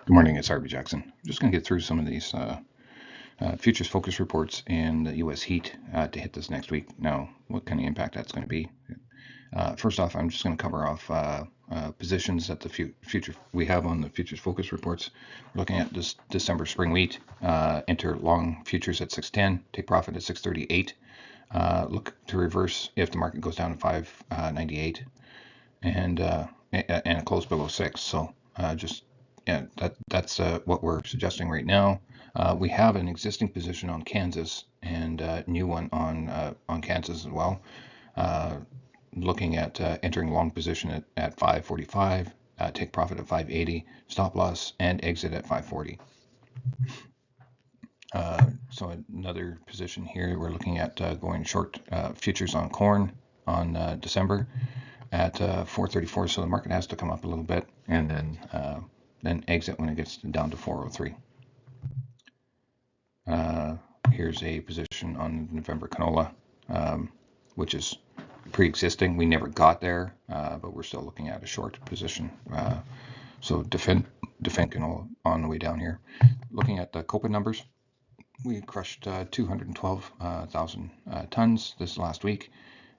Good morning, it's Harvey Jackson. I'm just going to get through some of these futures focus reports and the U.S. heat to hit this next week. Now, what kind of impact that's going to be. First off, I'm just going to cover off positions that the future we have on the futures focus reports. We're looking at this December spring wheat. Enter long futures at 610, take profit at 638. Look to reverse if the market goes down to 598 and a close below 6. So yeah, that's what we're suggesting right now. We have an existing position on Kansas and a new one on Kansas as well. Looking at entering long position at 545, take profit at 580, stop loss and exit at 540. So another position here, we're looking at going short futures on corn on December at 434. So the market has to come up a little bit and then exit when it gets down to 403. Here's a position on November canola, which is pre-existing. We never got there, but we're still looking at a short position. So defend canola on the way down here. Looking at the COPA numbers, we crushed 212,000 tons this last week,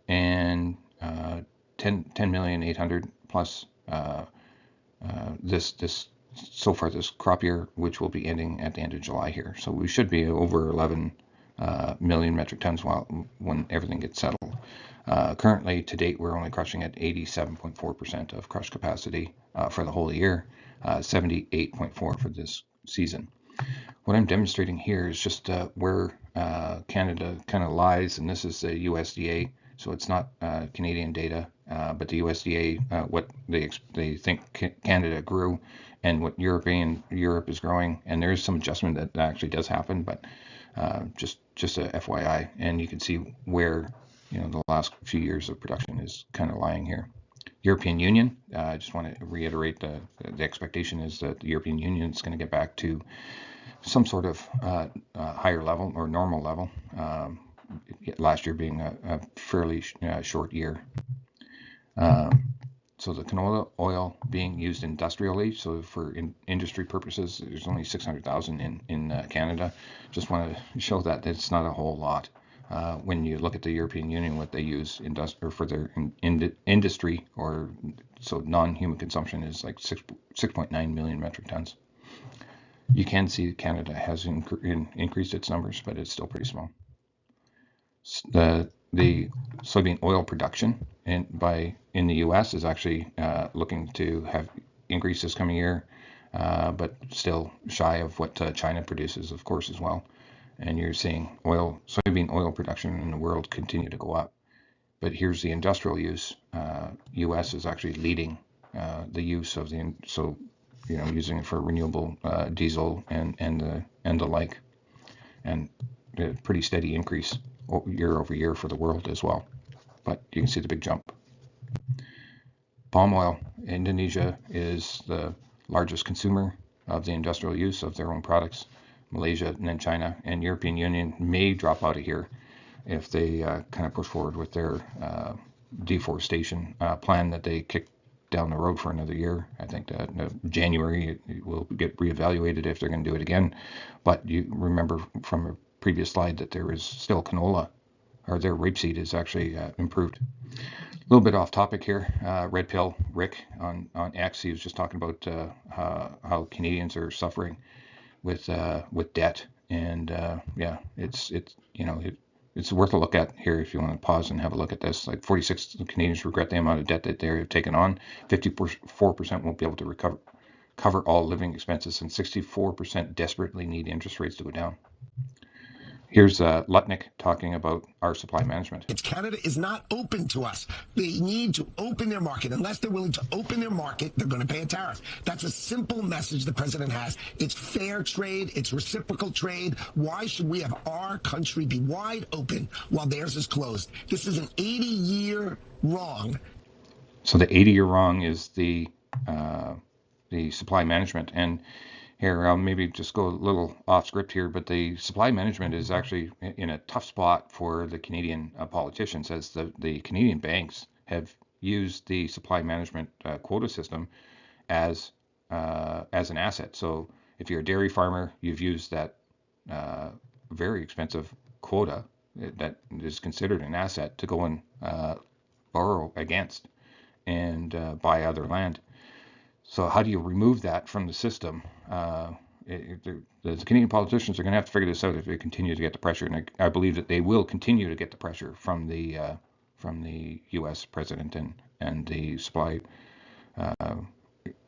and 10,800,000 plus this so far this crop year, which will be ending at the end of July here. So we should be over 11 million metric tons when everything gets settled. Currently, to date, we're only crushing at 87.4% of crush capacity for the whole year, 78.4% for this season. What I'm demonstrating here is just where Canada kind of lies, and this is the USDA, so it's not Canadian data, but the USDA, what they think Canada grew, and what Europe is growing, and there is some adjustment that actually does happen, but just a FYI, and you can see where the last few years of production is kind of lying here. European Union, I just want to reiterate the expectation is that the European Union is going to get back to some sort of higher level or normal level. Last year being a fairly short year. So the canola oil being used industrially, so for industry purposes, there's only 600,000 in Canada. Just want to show that it's not a whole lot. When you look at the European Union, what they use for their industry, or so non-human consumption, is like 6.9 million metric tons. You can see Canada has increased its numbers, but it's still pretty small. The soybean oil production in the U.S. is actually looking to have increases coming year, but still shy of what China produces, of course, as well. And you're seeing soybean oil production in the world continue to go up. But here's the industrial use. U.S. is actually leading the use of using it for renewable diesel and the like, and a pretty steady increase year over year for the world as well. But you can see the big jump. Palm oil. Indonesia is the largest consumer of the industrial use of their own products. Malaysia, and then China, and European Union may drop out of here if they kind of push forward with their deforestation plan that they kicked down the road for another year. I think that January it will get reevaluated if they're going to do it again. But you remember from a previous slide that there is still canola, or their rapeseed is actually improved. A little bit off topic here. Red Pill Rick on X, he was just talking about how Canadians are suffering with debt, and yeah, it's worth a look at here if you want to pause and have a look at this. Like 46 Canadians regret the amount of debt that they have taken on. 54% won't be able to cover all living expenses, and 64% desperately need interest rates to go down. Here's Lutnick talking about our supply management. Canada is not open to us. They need to open their market. Unless they're willing to open their market, they're going to pay a tariff. That's a simple message the president has. It's fair trade. It's reciprocal trade. Why should we have our country be wide open while theirs is closed? This is an 80-year wrong. So the 80-year wrong is the supply management. And here, I'll maybe just go a little off script here, but the supply management is actually in a tough spot for the Canadian politicians, as the Canadian banks have used the supply management quota system as as an asset. So if you're a dairy farmer, you've used that very expensive quota that is considered an asset to go and borrow against and buy other land. So how do you remove that from the system? The Canadian politicians are going to have to figure this out if they continue to get the pressure, and I believe that they will continue to get the pressure from the U.S. president and the supply,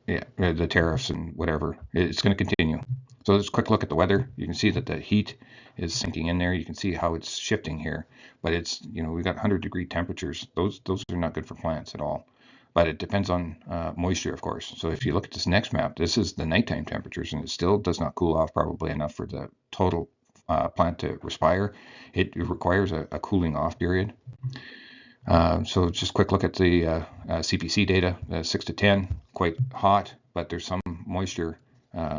the tariffs and whatever. It's going to continue. So let's quick look at the weather. You can see that the heat is sinking in there. You can see how it's shifting here, but it's, we've got 100-degree temperatures. Those are not good for plants at all. But it depends on moisture, of course. So if you look at this next map, this is the nighttime temperatures, and it still does not cool off probably enough for the total plant to respire. It requires a cooling off period. So just quick look at the CPC data, 6 to 10, quite hot, but there's some moisture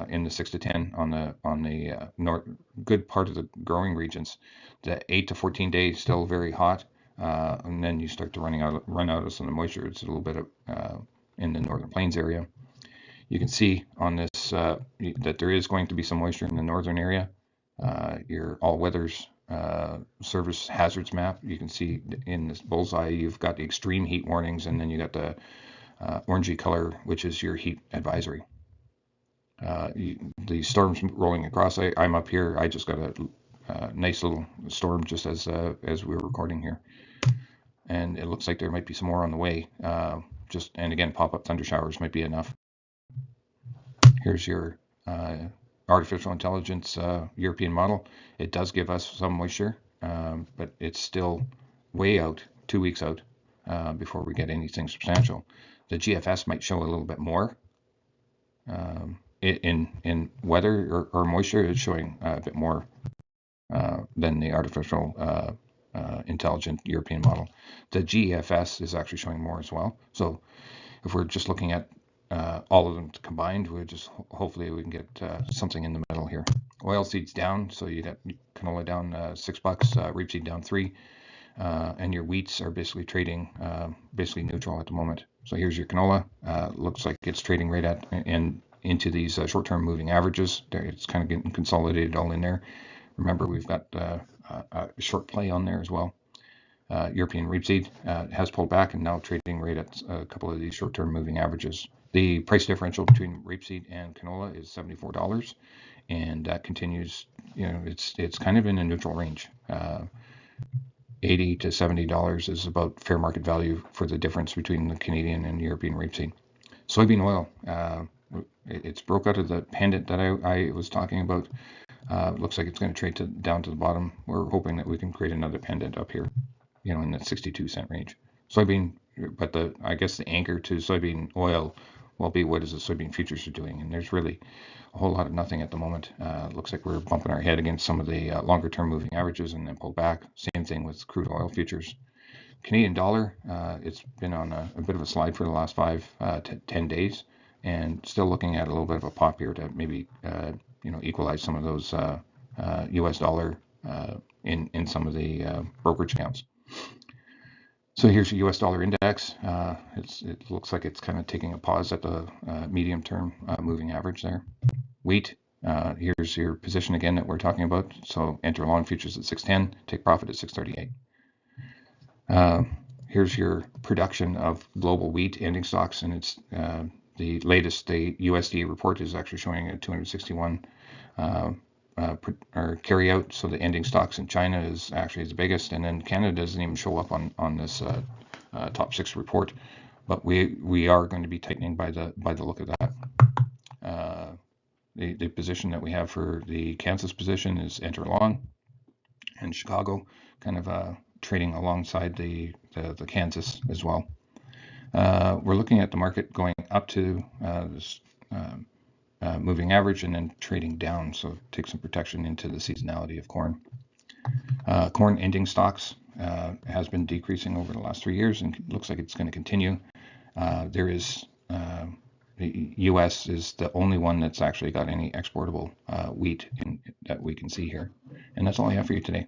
in the 6 to 10 on the good part of the growing regions. The 8 to 14 days still very hot. And then you start to run out of some of the moisture. It's a little bit in the Northern Plains area. You can see on this that there is going to be some moisture in the northern area. Your all weathers service hazards map. You can see in this bullseye you've got the extreme heat warnings, and then you got the orangey color, which is your heat advisory. The storms rolling across. I'm up here. I just got a nice little storm just as we were recording here. And it looks like there might be some more on the way. And again, pop-up thunder showers might be enough. Here's your artificial intelligence European model. It does give us some moisture, but it's still way out, 2 weeks out, before we get anything substantial. The GFS might show a little bit more. In weather or moisture, it's showing a bit more than the artificial intelligent European model. The GEFS is actually showing more as well. So if we're just looking at all of them combined, hopefully we can get something in the middle here. Oilseeds down, so you got canola down $6, rapeseed down 3, and your wheats are basically trading basically neutral at the moment. So here's your canola. Looks like it's trading right at and into these short-term moving averages. It's kind of getting consolidated all in there. Remember, we've got a short play on there as well. European rapeseed has pulled back and now trading right at a couple of these short-term moving averages. The price differential between rapeseed and canola is $74, and that continues. It's kind of in a neutral range. $80 to $70 is about fair market value for the difference between the Canadian and European rapeseed. Soybean oil, it's broke out of the pendant that I was talking about. Looks like it's going to trade down to the bottom. We're hoping that we can create another pendant up here, in the 62-cent range. Soybean, but I guess the anchor to soybean oil will be what is the soybean futures are doing, and there's really a whole lot of nothing at the moment. Looks like we're bumping our head against some of the longer-term moving averages and then pull back. Same thing with crude oil futures. Canadian dollar, it's been on a bit of a slide for the last 5 to 10 days, and still looking at a little bit of a pop here to maybe equalize some of those U.S. dollar in some of the brokerage accounts. So here's the U.S. dollar index. It looks like it's kind of taking a pause at the medium-term moving average there. Wheat, here's your position again that we're talking about. So enter long futures at 610, take profit at 638. Here's your production of global wheat ending stocks, and it's the latest. The USDA report is actually showing a 261 or carry out. So the ending stocks in China is actually the biggest, and then Canada doesn't even show up on this top 6 report. But we are going to be tightening by the look of that. The position that we have for the Kansas position is enter long, and Chicago kind of trading alongside the Kansas as well. We're looking at the market going up to this moving average and then trading down, so take some protection into the seasonality of corn. Corn ending stocks has been decreasing over the last 3 years and looks like it's going to continue. The U.S. is the only one that's actually got any exportable wheat that we can see here. And that's all I have for you today.